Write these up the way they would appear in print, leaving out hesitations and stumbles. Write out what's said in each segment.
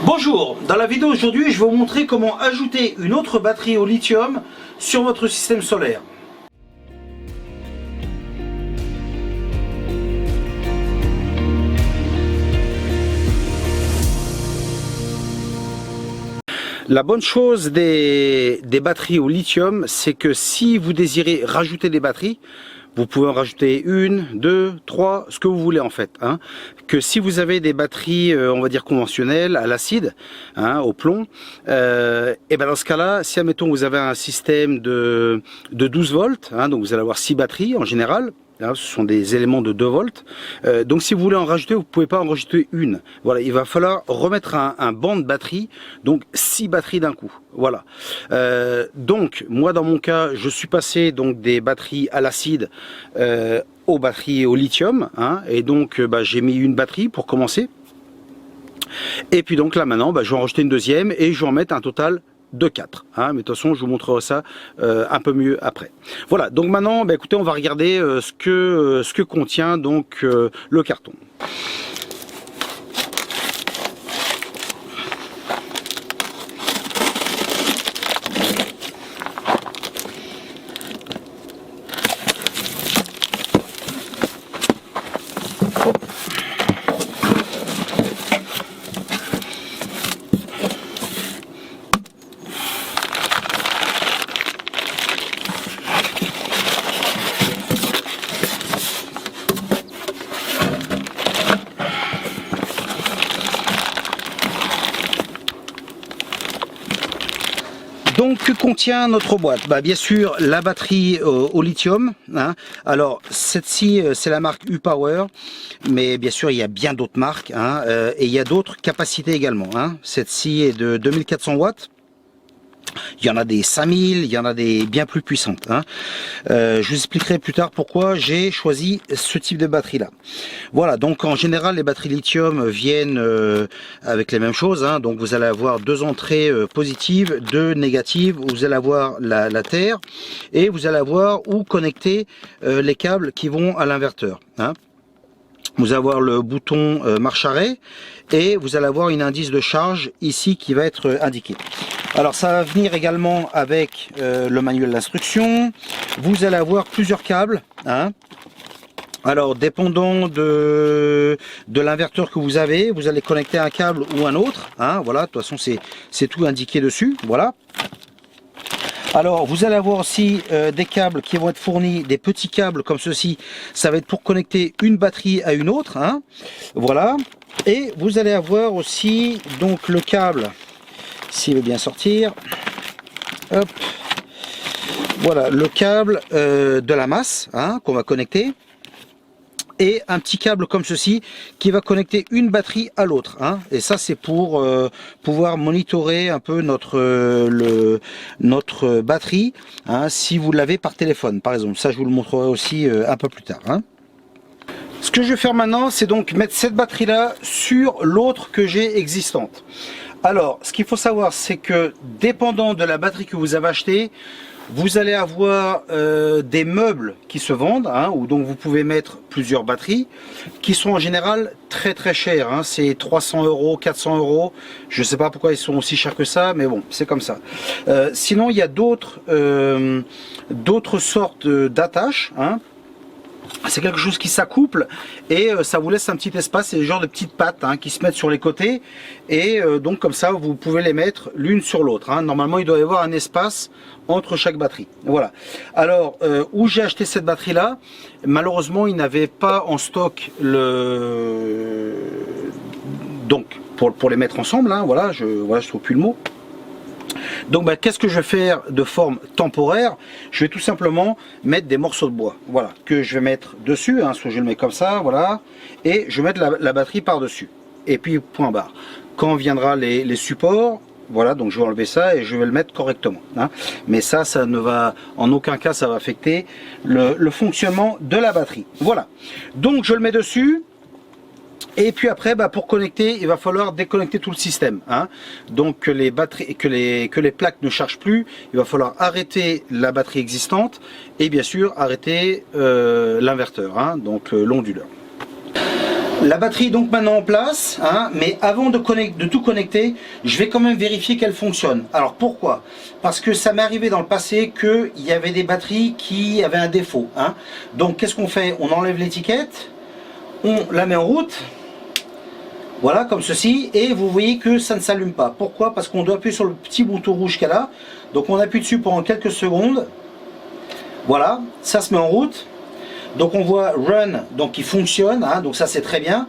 Bonjour, dans la vidéo aujourd'hui je vais vous montrer comment ajouter une autre batterie au lithium sur votre système solaire. La bonne chose des batteries au lithium, c'est que si vous désirez rajouter des batteries, vous pouvez en rajouter une, deux, trois, ce que vous voulez en fait. Que si vous avez des batteries, on va dire conventionnelles, à l'acide, au plomb, et ben dans ce cas-là, si admettons vous avez un système de 12 volts, donc vous allez avoir 6 batteries en général. Ce sont des éléments de 2 volts. Donc si vous voulez en rajouter, vous ne pouvez pas en rajouter une. Voilà, il va falloir remettre un banc de batterie, donc 6 batteries d'un coup. Voilà. Donc moi dans mon cas, je suis passé donc des batteries à l'acide aux batteries au lithium, et donc j'ai mis une batterie pour commencer. Et puis donc là maintenant, je vais en rajouter une deuxième et je vais en mettre un total de 4, mais de toute façon je vous montrerai ça un peu mieux après. Voilà, donc maintenant écoutez, on va regarder ce que contient donc le carton. Donc que contient notre boîte? Bien sûr la batterie au lithium. Alors cette-ci c'est la marque U-Power, mais bien sûr il y a bien d'autres marques, et il y a d'autres capacités également. Celle-ci est de 2400 watts. Il y en a des 5000, il y en a des bien plus puissantes. Je vous expliquerai plus tard pourquoi j'ai choisi ce type de batterie là. Voilà, donc en général les batteries lithium viennent avec les mêmes choses. Donc vous allez avoir deux entrées positives, deux négatives. Vous allez avoir la terre et vous allez avoir où connecter les câbles qui vont à l'inverteur. Vous allez avoir le bouton marche arrêt et vous allez avoir une indice de charge ici qui va être indiqué. Alors ça va venir également avec le manuel d'instruction. Vous allez avoir plusieurs câbles. Alors dépendant de l'inverteur que vous avez, vous allez connecter un câble ou un autre. Voilà, de toute façon c'est tout indiqué dessus. Voilà. Alors vous allez avoir aussi des câbles qui vont être fournis, des petits câbles comme ceci. Ça va être pour connecter une batterie à une autre. Voilà. Et vous allez avoir aussi donc le câble, s'il veut bien sortir. Hop. Voilà le câble de la masse qu'on va connecter. Et un petit câble comme ceci qui va connecter une batterie à l'autre. Et ça c'est pour pouvoir monitorer un peu notre batterie, si vous l'avez par téléphone par exemple. Ça je vous le montrerai aussi un peu plus tard. Ce que je vais faire maintenant, c'est donc mettre cette batterie là sur l'autre que j'ai existante. Alors ce qu'il faut savoir, c'est que dépendant de la batterie que vous avez achetée, vous allez avoir des meubles qui se vendent, où donc vous pouvez mettre plusieurs batteries, qui sont en général très très chers. C'est 300 €, 400 €. Je ne sais pas pourquoi ils sont aussi chers que ça, mais bon, c'est comme ça. Sinon, il y a d'autres sortes d'attaches. C'est quelque chose qui s'accouple et ça vous laisse un petit espace. C'est le genre de petites pattes qui se mettent sur les côtés, et donc comme ça vous pouvez les mettre l'une sur l'autre. Normalement il doit y avoir un espace entre chaque batterie. Voilà. Alors où j'ai acheté cette batterie là, malheureusement ils n'avaient pas en stock donc pour les mettre ensemble. Voilà, je trouve plus le mot. Donc qu'est-ce que je vais faire de forme temporaire? Je vais tout simplement mettre des morceaux de bois, voilà, que je vais mettre dessus, soit je le mets comme ça, voilà, et je vais mettre la batterie par dessus, et puis point barre. Quand viendra les supports, voilà, donc je vais enlever ça et je vais le mettre correctement. Mais ça ne va en aucun cas ça va affecter le fonctionnement de la batterie. Voilà, donc je le mets dessus. Et puis après, pour connecter, il va falloir déconnecter tout le système. Donc que les batteries, que les plaques ne chargent plus, il va falloir arrêter la batterie existante et bien sûr arrêter l'inverteur, donc l'onduleur. La batterie donc maintenant en place, hein, mais avant de tout connecter, je vais quand même vérifier qu'elle fonctionne. Alors pourquoi? Parce que ça m'est arrivé dans le passé qu'il y avait des batteries qui avaient un défaut. Hein. Donc qu'est-ce qu'on fait? On enlève l'étiquette, on la met en route, voilà comme ceci, et vous voyez que ça ne s'allume pas. Pourquoi? Parce qu'on doit appuyer sur le petit bouton rouge qu'elle a. Donc on appuie dessus pendant quelques secondes, voilà, ça se met en route. Donc on voit Run, donc il fonctionne, hein, donc ça c'est très bien.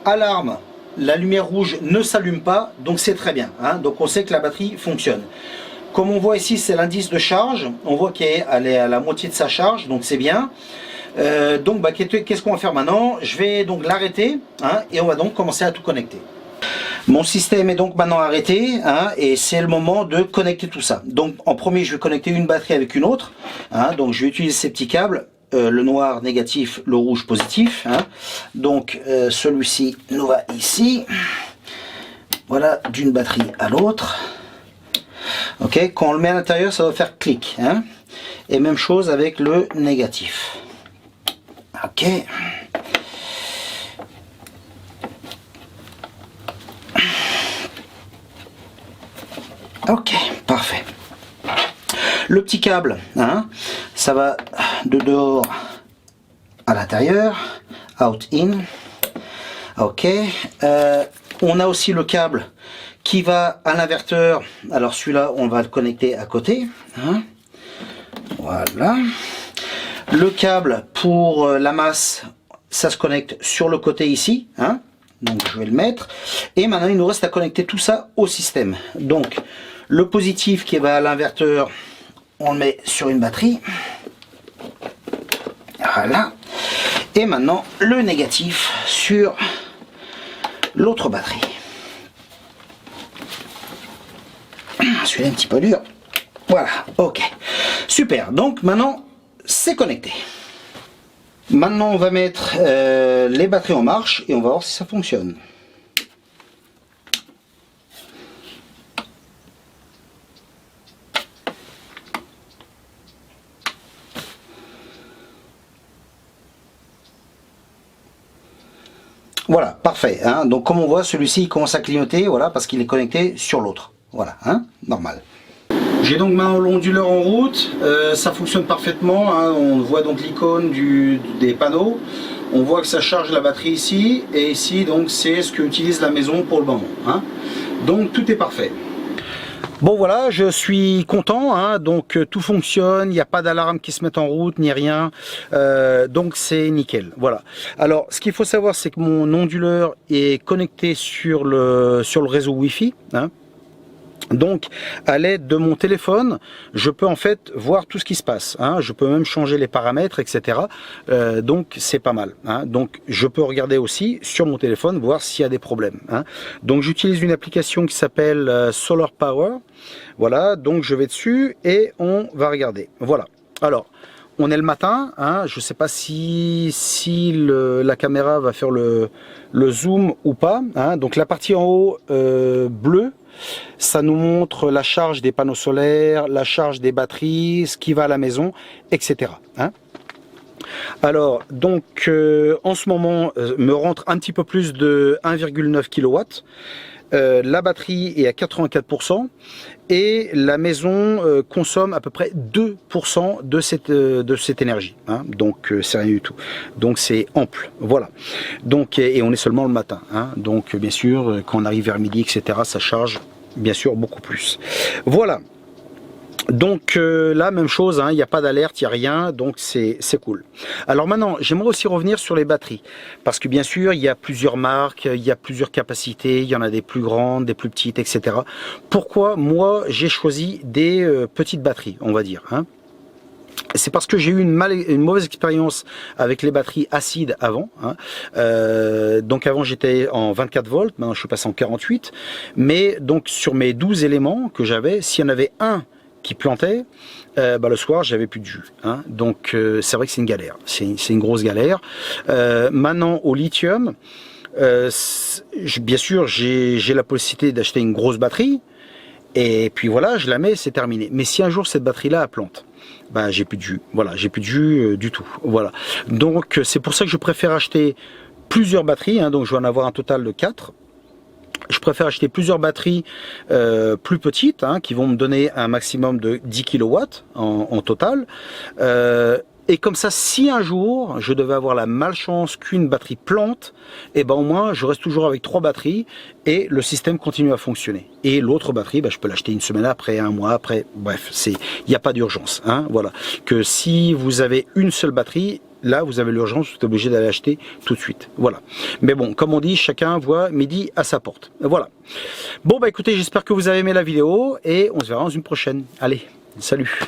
Alarme, la lumière rouge ne s'allume pas, donc c'est très bien. Hein, donc on sait que la batterie fonctionne. Comme on voit ici, c'est l'indice de charge. On voit qu'elle est à la moitié de sa charge, donc c'est bien. Donc bah, qu'est-ce qu'on va faire maintenant? Je vais donc l'arrêter, hein, et on va donc commencer à tout connecter. Mon système est donc maintenant arrêté, hein, et c'est le moment de connecter tout ça. Donc en premier, je vais connecter une batterie avec une autre. Hein, donc je vais utiliser ces petits câbles. Le noir négatif, le rouge positif. Hein. Donc celui-ci nous va ici. Voilà, d'une batterie à l'autre. Ok, quand on le met à l'intérieur, ça va faire clic. Hein. Et même chose avec le négatif. Ok. Ok, parfait. Le petit câble, hein, ça va de dehors à l'intérieur, out, in. Ok. On a aussi le câble qui va à l'inverteur. Alors celui-là, on va le connecter à côté. Hein. Voilà. Le câble pour la masse, ça se connecte sur le côté ici. Hein. Donc je vais le mettre. Et maintenant, il nous reste à connecter tout ça au système. Donc le positif qui va à l'inverteur, on le met sur une batterie. Voilà. Et maintenant, le négatif sur l'autre batterie. Celui-là est un petit peu dur. Voilà, ok. Super, donc maintenant, c'est connecté. Maintenant, on va mettre les batteries en marche et on va voir si ça fonctionne. Voilà, parfait. Hein. Donc comme on voit, celui-ci il commence à clignoter, voilà, parce qu'il est connecté sur l'autre. Voilà, hein, normal. J'ai donc maintenant l'onduleur en route, ça fonctionne parfaitement. Hein. On voit donc l'icône des panneaux. On voit que ça charge la batterie ici, et ici donc c'est ce que utilise la maison pour le moment. Hein. Donc tout est parfait. Bon voilà, je suis content, hein, donc tout fonctionne, il n'y a pas d'alarme qui se met en route, ni rien, donc c'est nickel, voilà. Alors, ce qu'il faut savoir, c'est que mon onduleur est connecté sur le réseau Wi-Fi, hein. Donc, à l'aide de mon téléphone, je peux en fait voir tout ce qui se passe. Hein. Je peux même changer les paramètres, etc. Donc, c'est pas mal. Hein. Donc, je peux regarder aussi sur mon téléphone, voir s'il y a des problèmes. Hein. Donc, j'utilise une application qui s'appelle Solar Power. Voilà, donc je vais dessus et on va regarder. Voilà. Alors, on est le matin. Hein. Je ne sais pas si la caméra va faire le zoom ou pas. Hein. Donc, la partie en haut bleue, ça nous montre la charge des panneaux solaires, la charge des batteries, ce qui va à la maison, etc. Hein. Alors, donc, en ce moment, me rentre un petit peu plus de 1,9 kW. La batterie est à 84% et la maison consomme à peu près 2% de cette énergie. Hein. Donc, c'est rien du tout. Donc, c'est ample. Voilà. Donc, et on est seulement le matin. Hein. Donc, bien sûr, quand on arrive vers midi, etc., ça charge, bien sûr, beaucoup plus. Voilà. Donc là, même chose, hein, il n'y a pas d'alerte, il n'y a rien, donc c'est cool. Alors maintenant, j'aimerais aussi revenir sur les batteries, parce que bien sûr, il y a plusieurs marques, il y a plusieurs capacités, il y en a des plus grandes, des plus petites, etc. Pourquoi moi, j'ai choisi des petites batteries, on va dire, hein. C'est parce que j'ai eu une mauvaise expérience avec les batteries acides avant. Hein. Donc avant j'étais en 24 volts, maintenant je suis passé en 48. Mais donc sur mes 12 éléments que j'avais, s'il y en avait un qui plantait, le soir j'avais plus de jus. Hein. Donc c'est vrai que c'est une galère, c'est une grosse galère. Maintenant au lithium, bien sûr j'ai la possibilité d'acheter une grosse batterie. Et puis voilà, je la mets, c'est terminé. Mais si un jour cette batterie-là plante, j'ai plus de jus. Voilà, j'ai plus de jus du tout. Voilà. Donc c'est pour ça que je préfère acheter plusieurs batteries, hein, donc je vais en avoir un total de 4. Je préfère acheter plusieurs batteries plus petites, hein, qui vont me donner un maximum de 10 kW en total. Et comme ça, si un jour je devais avoir la malchance qu'une batterie plante, et ben au moins je reste toujours avec 3 batteries et le système continue à fonctionner. Et l'autre batterie, ben, je peux l'acheter une semaine après, un mois après. Bref, il n'y a pas d'urgence. Hein, voilà. Que si vous avez une seule batterie, là vous avez l'urgence, vous êtes obligé d'aller acheter tout de suite. Voilà. Mais bon, comme on dit, chacun voit midi à sa porte. Voilà. Bon bah écoutez, j'espère que vous avez aimé la vidéo et on se verra dans une prochaine. Allez, salut.